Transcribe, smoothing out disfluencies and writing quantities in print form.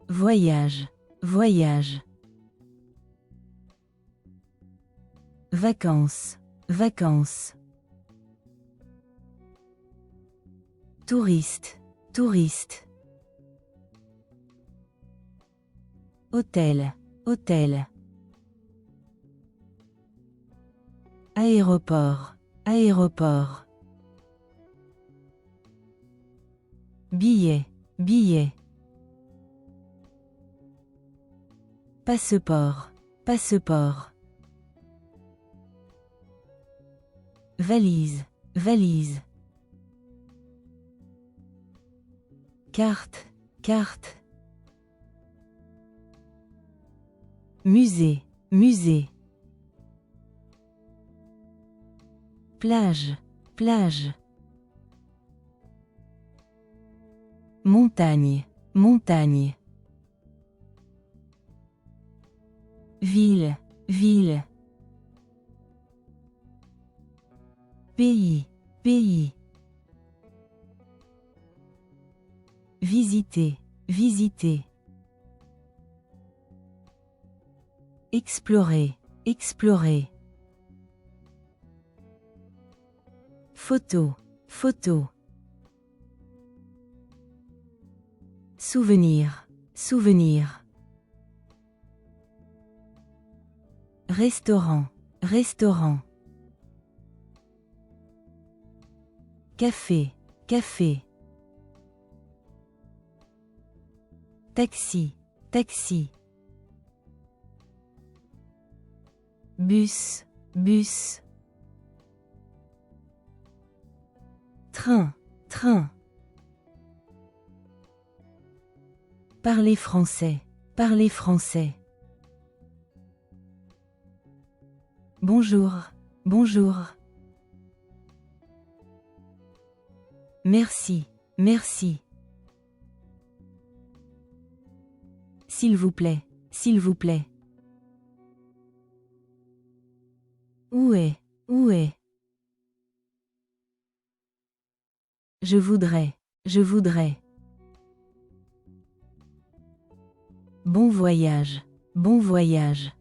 voyage, voyage. Vacances, vacances. Touriste, touriste. Hôtel, hôtel. Aéroport, aéroport. Billet, billet. Passeport, passeport. Valise, valise. Carte, carte. Musée, musée. Plage, plage. Montagne, montagne. Ville, ville. Pays, pays. Visiter, visiter. Explorer, explorer. Photo, photo. Souvenir, souvenir. Restaurant, restaurant. Café, café. Taxi, taxi. Bus, bus. Train, train. Parlez français, parlez français. Bonjour, bonjour. Merci, merci. S'il vous plaît, s'il vous plaît. Où est, où est? Je voudrais, je voudrais. Bon voyage, bon voyage.